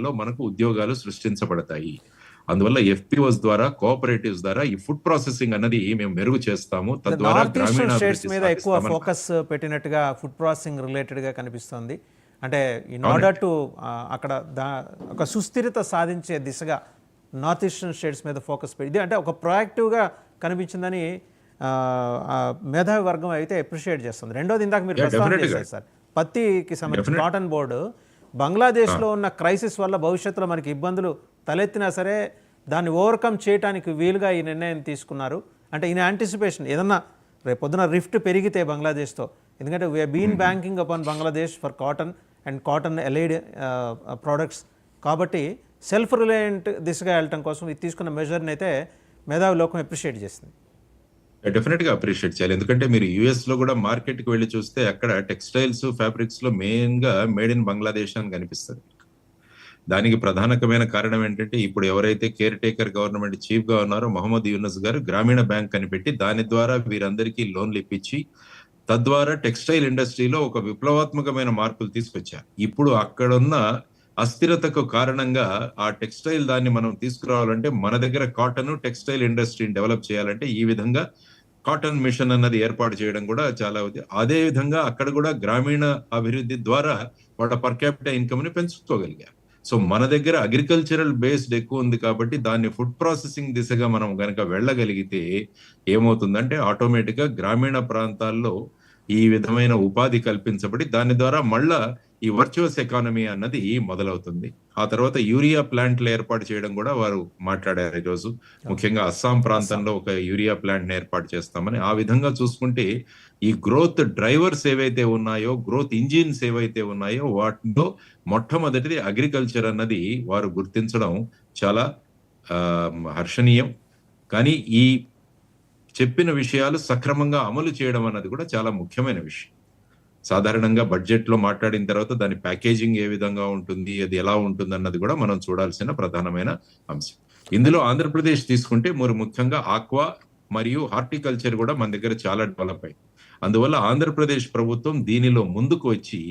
రంగాల్లో మనకు ఉద్యోగాలు సృష్టించబడతాయి. అందువల్ల ఎఫ్పిఓస్ ద్వారా, కోఆపరేటివ్స్ ద్వారా ఈ ఫుడ్ ప్రాసెసింగ్ అన్నది మేము మెరుగు చేస్తాము. తద్వారా నార్త్ ఈస్టర్న్ స్టేట్స్ గ్రామీణాభివృద్ధి మీద ఎక్కువ సాధిస్తామని. ఫోకస్ పెట్టినట్టుగా ఫుడ్ ప్రాసెసింగ్ రిలేటెడ్గా కనిపిస్తుంది. అంటే ఇన్ ఆర్డర్ టు అక్కడ ఒక సుస్థిరత సాధించే దిశగా నార్త్ ఈస్టర్న్ స్టేట్స్ మీద ఫోకస్ పెట్టి అంటే ఒక ప్రొయాక్టివ్గా కనిపించిందని మేధావి వర్గం అయితే అప్రిషియేట్ చేస్తుంది. రెండోది ఇందాక మీరు ప్రస్తావన చేశారు సార్, పత్తికి సంబంధించి కాటన్ బోర్డు బంగ్లాదేశ్లో ఉన్న క్రైసిస్ వల్ల భవిష్యత్తులో మనకి ఇబ్బందులు తలెత్తినా సరే దాన్ని ఓవర్కమ్ చేయడానికి వీలుగా ఈ నిర్ణయం తీసుకున్నారు. అంటే ఇన్ యాంటిసిపేషన్ ఏదన్నా రేపు పొద్దున రిఫ్ట్ పెరిగితే బంగ్లాదేశ్తో, ఎందుకంటే we are been banking upon Bangladesh for cotton and cotton allied products, కాబట్టి సెల్ఫ్ రిలయంట్ దిశగా వెళ్ళటం కోసం ఇది తీసుకున్న మెజర్ని అయితే మేధావి లోకం అప్రిషియేట్ చేస్తుంది. డెఫినెట్గా అప్రిషియేట్ చేయాలి. ఎందుకంటే మీరు యుఎస్లో కూడా మార్కెట్కి వెళ్ళి చూస్తే అక్కడ టెక్స్టైల్స్, ఫ్యాబ్రిక్స్లో మెయిన్గా మేడ్ ఇన్ బంగ్లాదేశ్ అని కనిపిస్తుంది. దానికి ప్రధానమైన కారణం ఏంటంటే ఇప్పుడు ఎవరైతే కేర్ టేకర్ గవర్నమెంట్ చీఫ్గా ఉన్నారో మొహమ్మద్ యూనస్ గారు గ్రామీణ బ్యాంక్ అని పెట్టి దాని ద్వారా వీరందరికీ లోన్లు ఇప్పించి తద్వారా టెక్స్టైల్ ఇండస్ట్రీలో ఒక విప్లవాత్మకమైన మార్పులు తీసుకొచ్చారు. ఇప్పుడు అక్కడున్న అస్థిరతకు కారణంగా ఆ టెక్స్టైల్ దాన్ని మనం తీసుకురావాలంటే మన దగ్గర కాటన్ టెక్స్టైల్ ఇండస్ట్రీని డెవలప్ చేయాలంటే ఈ విధంగా కాటన్ మిషన్ అన్నది ఏర్పాటు చేయడం కూడా చాలా అదే విధంగా అక్కడ కూడా గ్రామీణ అభివృద్ధి ద్వారా వాళ్ళ పర్ క్యాపిటల్ ఇన్కమ్ ని పెంచుకోగలిగారు. సో మన దగ్గర అగ్రికల్చరల్ బేస్డ్ ఎక్కువ ఉంది కాబట్టి దాన్ని ఫుడ్ ప్రాసెసింగ్ దిశగా మనం కనుక వెళ్ళగలిగితే ఏమవుతుందంటే ఆటోమేటిక్ గా గ్రామీణ ప్రాంతాల్లో ఈ విధమైన ఉపాధి కల్పించబడి దాని ద్వారా మళ్ళా ఈ వర్చువస్ ఎకానమీ అన్నది మొదలవుతుంది. ఆ తర్వాత యూరియా ప్లాంట్లు ఏర్పాటు చేయడం కూడా వారు మాట్లాడారు ఈరోజు. ముఖ్యంగా అస్సాం ప్రాంతంలో ఒక యూరియా ప్లాంట్ ఏర్పాటు చేస్తామని. ఆ విధంగా చూసుకుంటే ఈ గ్రోత్ డ్రైవర్స్ ఏవైతే ఉన్నాయో, గ్రోత్ ఇంజిన్స్ ఏవైతే ఉన్నాయో వాటిలో మొట్టమొదటిది అగ్రికల్చర్ అన్నది వారు గుర్తించడం చాలా హర్షణీయం. కానీ ఈ చెప్పిన విషయాలు సక్రమంగా అమలు చేయడం అన్నది కూడా చాలా ముఖ్యమైన విషయం. సాధారణంగా బడ్జెట్ లో మాట్లాడిన తర్వాత దాని ప్యాకేజింగ్ ఏ విధంగా ఉంటుంది, అది ఎలా ఉంటుంది అన్నది కూడా మనం చూడాల్సిన ప్రధానమైన అంశం. ఇందులో ఆంధ్రప్రదేశ్ తీసుకుంటే ముఖ్యంగా ఆక్వా మరియు హార్టికల్చర్ కూడా మన దగ్గర చాలా డెవలప్ అయింది. అందువల్ల ఆంధ్రప్రదేశ్ ప్రభుత్వం దీనిలో ముందుకు వచ్చి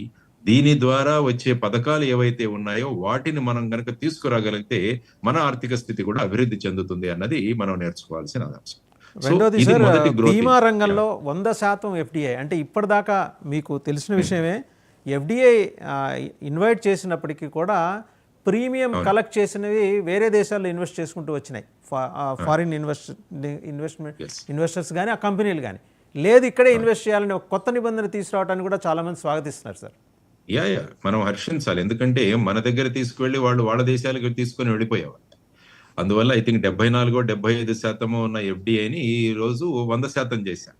దీని ద్వారా వచ్చే పథకాలు ఏవైతే ఉన్నాయో వాటిని మనం కనుక తీసుకురాగలిగితే మన ఆర్థిక స్థితి కూడా అభివృద్ధి చెందుతుంది అన్నది మనం నేర్చుకోవాల్సిన అంశం. రెండోది సార్, బీమా రంగంలో 100% ఎఫ్డిఐ అంటే ఇప్పటిదాకా మీకు తెలిసిన విషయమే. ఎఫ్డిఐ ఇన్వైట్ చేసినప్పటికీ కూడా ప్రీమియం కలెక్ట్ చేసినవి వేరే దేశాల్లో ఇన్వెస్ట్ చేసుకుంటూ వచ్చినాయి, ఫారిన్ ఇన్వెస్టర్స్ కానీ ఆ కంపెనీలు కానీ. లేదు ఇక్కడే ఇన్వెస్ట్ చేయాలని ఒక కొత్త నిబంధన తీసుకురావడానికి కూడా చాలా మంది స్వాగతిస్తున్నారు సార్. మనం హర్షించాలి. ఎందుకంటే మన దగ్గర తీసుకువెళ్ళి వాళ్ళు వాళ్ళ దేశాలకు తీసుకొని వెళ్ళిపోయేవారు. అందువల్ల ఐ థింక్ 74-75% ఉన్న ఎఫ్డిఐని ఈ రోజు 100% చేశారు.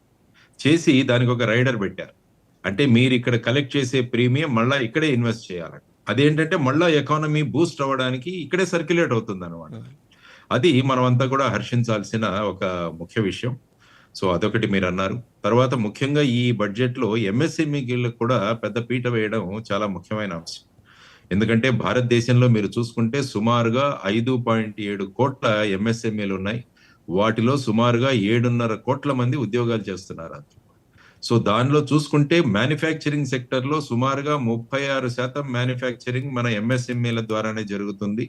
చేసి దానికి ఒక రైడర్ పెట్టారు. అంటే మీరు ఇక్కడ కలెక్ట్ చేసే ప్రీమియం మళ్ళా ఇక్కడే ఇన్వెస్ట్ చేయాలంట. అదేంటంటే మళ్ళా ఎకానమీ బూస్ట్ అవ్వడానికి ఇక్కడే సర్క్యులేట్ అవుతుంది అనమాట. అది మనం అంతా కూడా హర్షించాల్సిన ఒక ముఖ్య విషయం. సో అదొకటి మీరు అన్నారు. తర్వాత ముఖ్యంగా ఈ బడ్జెట్ లో ఎంఎస్ఎంఈలకు కూడా పెద్ద పీట వేయడం చాలా ముఖ్యమైన అంశం. ఎందుకంటే భారతదేశంలో మీరు చూసుకుంటే సుమారుగా 5.7 కోట్ల ఎంఎస్ఎంఈలు ఉన్నాయి. వాటిలో సుమారుగా 7.5 కోట్ల మంది ఉద్యోగాలు చేస్తున్నారు. సో దానిలో చూసుకుంటే మ్యానుఫ్యాక్చరింగ్ సెక్టర్ లో సుమారుగా 36% మ్యానుఫ్యాక్చరింగ్ మన ఎంఎస్ఎంఈల ద్వారానే జరుగుతుంది.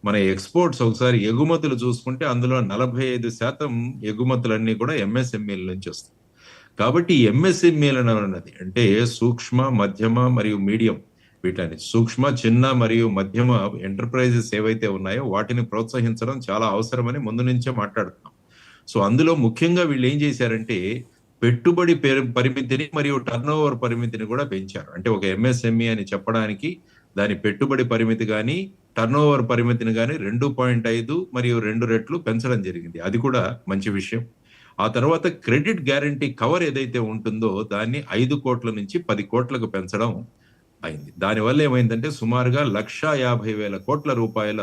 మన ఎక్స్పోర్ట్స్ ఒకసారి ఎగుమతులు చూసుకుంటే అందులో 45% ఎగుమతులన్నీ కూడా ఎంఎస్ఎంఈల నుంచి వస్తాయి. కాబట్టి ఎంఎస్ఎంఈలను అన్నది అంటే సూక్ష్మ, మధ్యమ మరియు మీడియం, వీటిని సూక్ష్మ, చిన్న మరియు మధ్యమ ఎంటర్ప్రైజెస్ ఏవైతే ఉన్నాయో వాటిని ప్రోత్సహించడం చాలా అవసరమని ముందు నుంచే మాట్లాడుతున్నాం. సో అందులో ముఖ్యంగా వీళ్ళు ఏం చేశారంటే పెట్టుబడి పరిమితిని మరియు టర్న్ ఓవర్ పరిమితిని కూడా పెంచారు. అంటే ఒక ఎంఎస్ఎంఈ అని చెప్పడానికి దాని పెట్టుబడి పరిమితి కానీ టర్న్ ఓవర్ పరిమితిని కానీ 2.5 మరియు 2 రెట్లు పెంచడం జరిగింది. అది కూడా మంచి విషయం. ఆ తర్వాత క్రెడిట్ గ్యారంటీ కవర్ ఏదైతే ఉంటుందో దాన్ని 5 కోట్ల నుంచి 10 కోట్లకు పెంచడం అయింది. దానివల్ల ఏమైందంటే సుమారుగా 1,50,000 కోట్ల రూపాయల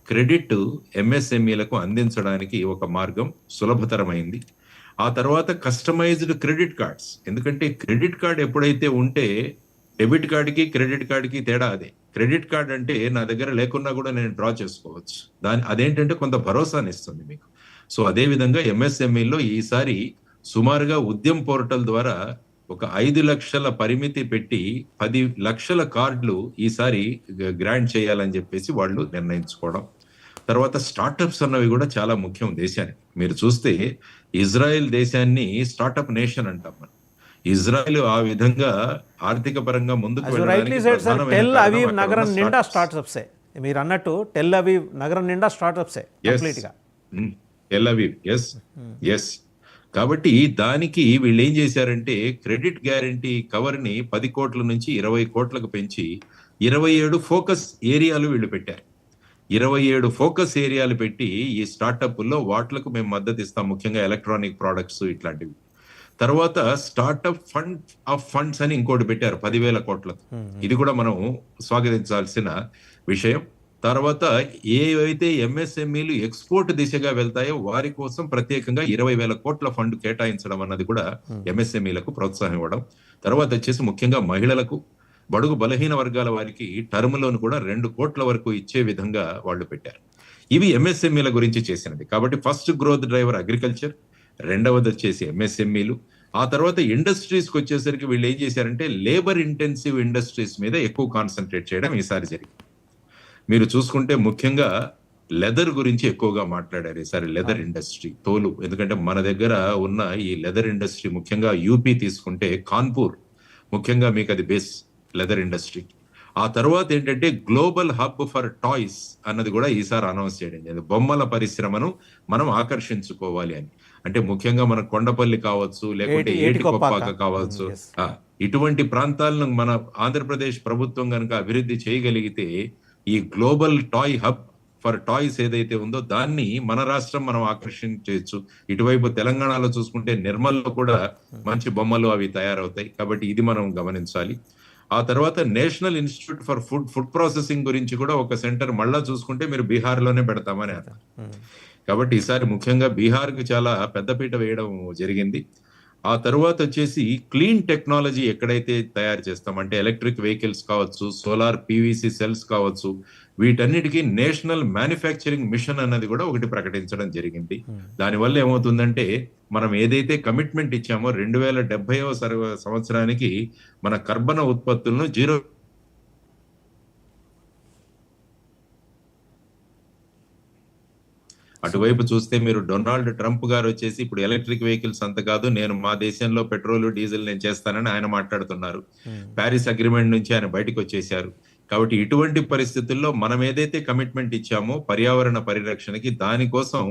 క్రెడిట్ ఎంఎస్ఎంఈలకు అందించడానికి ఒక మార్గం సులభతరమైంది. ఆ తర్వాత కస్టమైజ్డ్ క్రెడిట్ కార్డ్స్, ఎందుకంటే క్రెడిట్ కార్డ్ ఎప్పుడైతే ఉంటే డెబిట్ కార్డుకి క్రెడిట్ కార్డుకి తేడా అదే. క్రెడిట్ కార్డ్ అంటే నా దగ్గర లేకున్నా కూడా నేను డ్రా చేసుకోవచ్చు. అదేంటంటే కొంత భరోసాని ఇస్తుంది మీకు. సో అదే విధంగా ఎంఎస్ఎంఈలో ఈసారి సుమారుగా ఉద్యమ్ పోర్టల్ ద్వారా ఒక 5 లక్షల పరిమితి పెట్టి 10 లక్షల కార్డులు ఈసారి గ్రాంట్ చేయాలని చెప్పేసి వాళ్ళు నిర్ణయించుకోవడం. తర్వాత స్టార్టప్స్ అన్నవి కూడా చాలా ముఖ్యం దేశానికి. మీరు చూస్తే ఇజ్రాయెల్ దేశాన్ని స్టార్టప్ నేషన్ అంటాం మనం. ఇజ్రాయెల్ ఆ విధంగా ఆర్థిక పరంగా ముందుకు rightly said sir, Tel Aviv నగరం నిండా స్టార్ట్అప్సే. మీరు అన్నట్టు టెల్ అవీవ్ నగరం నిండా స్టార్ట్అప్సే కంప్లీట్ గా. Tel Aviv, yes. కాబట్టి దానికి వీళ్ళు ఏం చేశారంటే క్రెడిట్ గ్యారంటీ కవర్ ని 10 కోట్ల నుంచి 20 కోట్లకు పెంచి 27 ఫోకస్ ఏరియాలు వీళ్ళు పెట్టారు. 27 ఫోకస్ ఏరియాలు పెట్టి ఈ స్టార్టప్ల్లో వాట్లకు మేము మద్దతు ఇస్తాం, ముఖ్యంగా ఎలక్ట్రానిక్ ప్రోడక్ట్స్ ఇట్లాంటివి. తర్వాత స్టార్టప్ ఫండ్ ఆఫ్ ఫండ్స్ అని ఇంకోటి పెట్టారు 10,000 కోట్లకు. ఇది కూడా మనం స్వాగతించాల్సిన విషయం. తర్వాత ఏవైతే ఎంఎస్ఎంఈలు ఎక్స్పోర్ట్ దిశగా వెళ్తాయో వారి కోసం ప్రత్యేకంగా 20,000 కోట్ల ఫండ్ కేటాయించడం అన్నది కూడా ఎంఎస్ఎంఈలకు ప్రోత్సాహం ఇవ్వడం. తర్వాత వచ్చేసి ముఖ్యంగా మహిళలకు, బడుగు బలహీన వర్గాల వారికి టర్మ్ లోన్ కూడా 2 కోట్ల వరకు ఇచ్చే విధంగా వాళ్ళు పెట్టారు. ఇవి ఎంఎస్ఎంఈల గురించి చేసినది. కాబట్టి ఫస్ట్ గ్రోత్ డ్రైవర్ అగ్రికల్చర్, రెండవది వచ్చేసి ఎంఎస్ఎంఈలు. ఆ తర్వాత ఇండస్ట్రీస్కి వచ్చేసరికి వీళ్ళు ఏం చేశారంటే లేబర్ ఇంటెన్సివ్ ఇండస్ట్రీస్ మీద ఎక్కువ కాన్సన్ట్రేట్ చేయడం ఈసారి జరిగింది. మీరు చూసుకుంటే ముఖ్యంగా లెదర్ గురించి ఎక్కువగా మాట్లాడారు ఈసారి. లెదర్ ఇండస్ట్రీ, తోలు. ఎందుకంటే మన దగ్గర ఉన్న ఈ లెదర్ ఇండస్ట్రీ ముఖ్యంగా యూపీ తీసుకుంటే కాన్పూర్ ముఖ్యంగా మీకు అది బేస్ లెదర్ ఇండస్ట్రీ. ఆ తర్వాత ఏంటంటే గ్లోబల్ హబ్ ఫర్ టాయ్స్ అన్నది కూడా ఈసారి అనౌన్స్ చేయడం జరిగింది. బొమ్మల పరిశ్రమను మనం ఆకర్షించుకోవాలి అని. అంటే ముఖ్యంగా మన కొండపల్లి కావచ్చు, లేకుంటే ఏటికొప్పాక కావచ్చు, ఇటువంటి ప్రాంతాలను మన ఆంధ్రప్రదేశ్ ప్రభుత్వం కనుక అభివృద్ధి చేయగలిగితే ఈ global toy hub for toys ఏదైతే ఉందో దాన్ని మన రాష్ట్రం మనం ఆకర్షించవచ్చు. ఇటువైపు తెలంగాణలో చూసుకుంటే నిర్మల్లో కూడా మంచి బొమ్మలు అవి తయారవుతాయి. కాబట్టి ఇది మనం గమనించాలి. ఆ తర్వాత national institute for food processing గురించి కూడా ఒక సెంటర్ మళ్ళా చూసుకుంటే మీరు బీహార్లోనే పెడతామని అన్నారు. కాబట్టి ఈసారి ముఖ్యంగా బీహార్కి చాలా పెద్దపీట వేయడం జరిగింది. ఆ తర్వాత వచ్చేసి క్లీన్ టెక్నాలజీ ఎక్కడైతే తయారు చేస్తామంటే ఎలక్ట్రిక్ వెహికల్స్ కావచ్చు, సోలార్ పీవీసీ సెల్స్ కావచ్చు, వీటన్నిటికీ నేషనల్ మ్యానుఫ్యాక్చరింగ్ మిషన్ అన్నది కూడా ఒకటి ప్రకటించడం జరిగింది. దానివల్ల ఏమవుతుందంటే మనం ఏదైతే కమిట్మెంట్ ఇచ్చామో 2070వ సంవత్సరానికి మన కర్బన ఉత్పత్తులను జీరో అటువైపు చూస్తే మీరు డొనాల్డ్ ట్రంప్ గారు వచ్చేసి ఇప్పుడు ఎలక్ట్రిక్ వెహికల్స్ అంత కాదు, నేను మా దేశంలో పెట్రోల్ డీజిల్ నేను చేస్తానని ఆయన మాట్లాడుతున్నారు. ప్యారిస్ అగ్రిమెంట్ నుంచి ఆయన బయటకు వచ్చేశారు. కాబట్టి ఇటువంటి పరిస్థితుల్లో మనం ఏదైతే కమిట్మెంట్ ఇచ్చామో పర్యావరణ పరిరక్షణకి, దానికోసం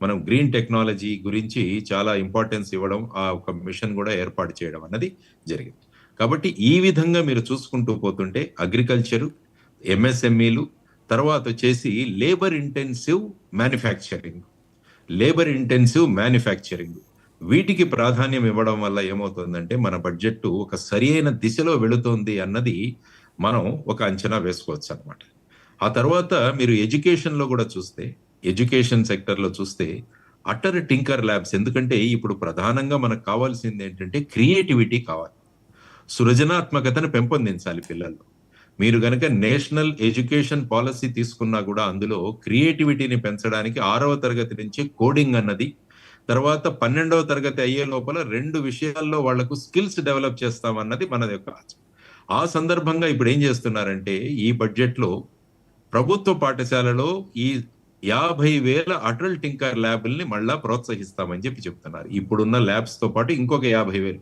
మనం గ్రీన్ టెక్నాలజీ గురించి చాలా ఇంపార్టెన్స్ ఇవ్వడం, ఆ ఒక మిషన్ కూడా ఏర్పాటు చేయడం అన్నది జరిగింది. కాబట్టి ఈ విధంగా మీరు చూసుకుంటూ పోతుంటే అగ్రికల్చరు, ఎంఎస్ఎంఈలు, తర్వాత వచ్చేసి లేబర్ ఇంటెన్సివ్ మ్యానుఫ్యాక్చరింగ్ వీటికి ప్రాధాన్యం ఇవ్వడం వల్ల ఏమవుతుందంటే మన బడ్జెట్ ఒక సరి అయిన దిశలో వెళుతోంది అన్నది మనం ఒక అంచనా వేసుకోవచ్చు అనమాట. ఆ తర్వాత మీరు ఎడ్యుకేషన్ లో కూడా చూస్తే, ఎడ్యుకేషన్ సెక్టర్ లో చూస్తే అటర్ టింకర్ ల్యాబ్స్. ఎందుకంటే ఇప్పుడు ప్రధానంగా మనకు కావాల్సింది ఏంటంటే క్రియేటివిటీ కావాలి, సృజనాత్మకతను పెంపొందించాలి పిల్లల్లో. మీరు గనక నేషనల్ ఎడ్యుకేషన్ పాలసీ తీసుకున్నా కూడా అందులో క్రియేటివిటీని పెంచడానికి 6వ తరగతి నుంచి కోడింగ్ అన్నది, తర్వాత 12వ తరగతి అయ్యే లోపల 2 విషయాల్లో వాళ్లకు స్కిల్స్ డెవలప్ చేస్తామన్నది మన యొక్క ఆశ. ఆ సందర్భంగా ఇప్పుడు ఏం చేస్తున్నారంటే ఈ బడ్జెట్ లో ప్రభుత్వ పాఠశాలలో ఈ 50,000 అటల్ టింకర్ ల్యాబ్ల్ని మళ్ళా ప్రోత్సహిస్తామని చెప్తున్నారు. ఇప్పుడున్న ల్యాబ్స్ తో పాటు ఇంకొక 50,000.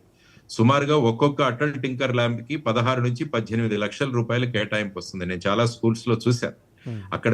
సుమారుగా ఒక్కొక్క అటల్ టింకర్ ల్యాబ్ కి 16 నుంచి 18 లక్షల రూపాయలు కేటాయింపు వస్తుంది. నేను చాలా స్కూల్స్ లో చూశాను. అక్కడ